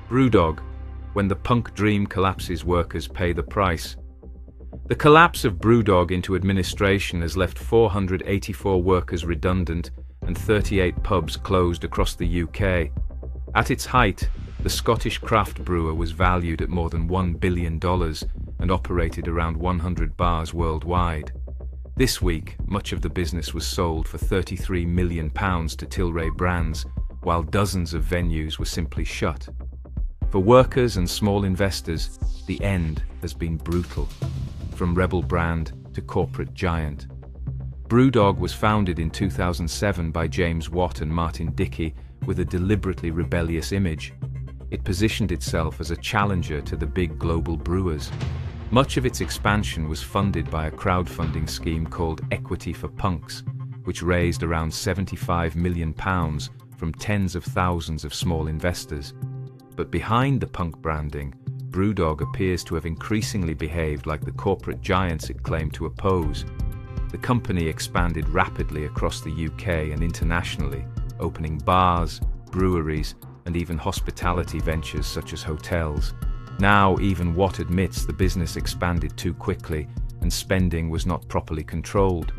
BREWDOG, when the punk dream collapses, workers pay the price. The collapse of BREWDOG into administration has left 484 workers redundant and 38 pubs closed across the UK. At its height, the Scottish craft brewer was valued at more than $1 billion and operated around 100 bars worldwide. This week, much of the business was sold for £33 million to Tilray Brands, while dozens of venues were simply shut. For workers and small investors, the end has been brutal, from rebel brand to corporate giant. BREWDOG was founded in 2007 by James Watt and Martin Dickey with a deliberately rebellious image. It positioned itself as a challenger to the big global brewers. Much of its expansion was funded by a crowdfunding scheme called Equity for Punks, which raised around £75 million from tens of thousands of small investors. But behind the punk branding, BREWDOG appears to have increasingly behaved like the corporate giants it claimed to oppose. The company expanded rapidly across the UK and internationally, opening bars, breweries, and even hospitality ventures such as hotels. Now, even Watt admits the business expanded too quickly and spending was not properly controlled.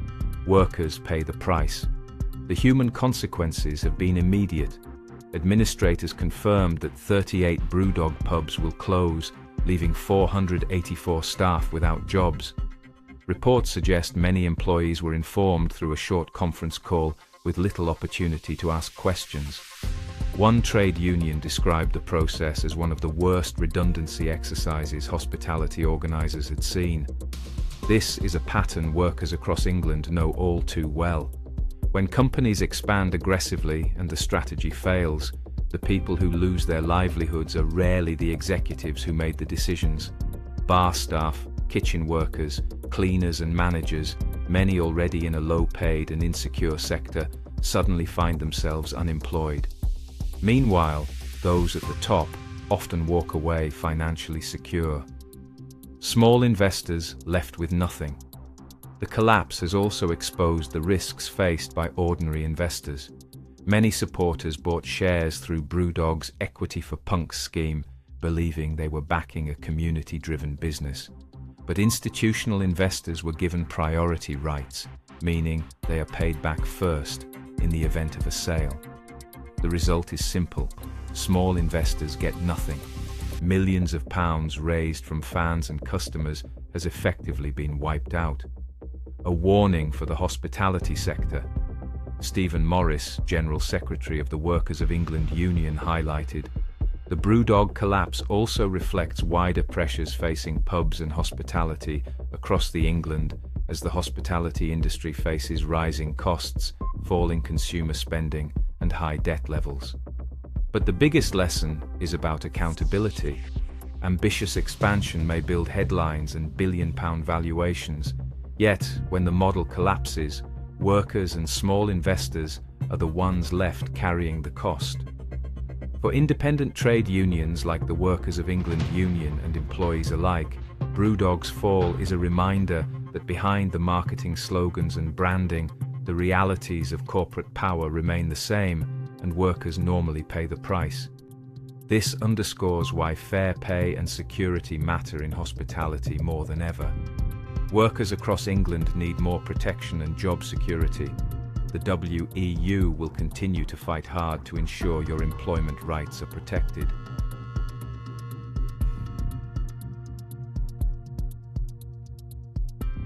Workers pay the price. The human consequences have been immediate. Administrators confirmed that 38 BREWDOG pubs will close, leaving 484 staff without jobs. Reports suggest many employees were informed through a short conference call with little opportunity to ask questions. One trade union described the process as one of the worst redundancy exercises hospitality organisers had seen. This is a pattern workers across England know all too well. When companies expand aggressively and the strategy fails, the people who lose their livelihoods are rarely the executives who made the decisions. Bar staff, kitchen workers, cleaners and managers, many already in a low-paid and insecure sector, suddenly find themselves unemployed. Meanwhile, those at the top often walk away financially secure. Small investors left with nothing. The collapse has also exposed the risks faced by ordinary investors. Many supporters bought shares through BREWDOG's Equity for Punks scheme, believing they were backing a community-driven business. But institutional investors were given priority rights, meaning they are paid back first in the event of a sale. The result is simple. Small investors get nothing. Millions of pounds raised from fans and customers has effectively been wiped out. A warning for the hospitality sector. Stephen Morris, General Secretary of the Workers of England Union, highlighted, "The BREWDOG collapse also reflects wider pressures facing pubs and hospitality across the England as the hospitality industry faces rising costs, falling consumer spending, and high debt levels." But the biggest lesson is about accountability. Ambitious expansion may build headlines and billion-pound valuations, yet when the model collapses, workers and small investors are the ones left carrying the cost. For independent trade unions like the Workers of England Union and employees alike, BREWDOG's fall is a reminder that behind the marketing slogans and branding, the realities of corporate power remain the same, and workers normally pay the price. This underscores why fair pay and security matter in hospitality more than ever. Workers across England need more protection and job security. The WEU will continue to fight hard to ensure your employment rights are protected.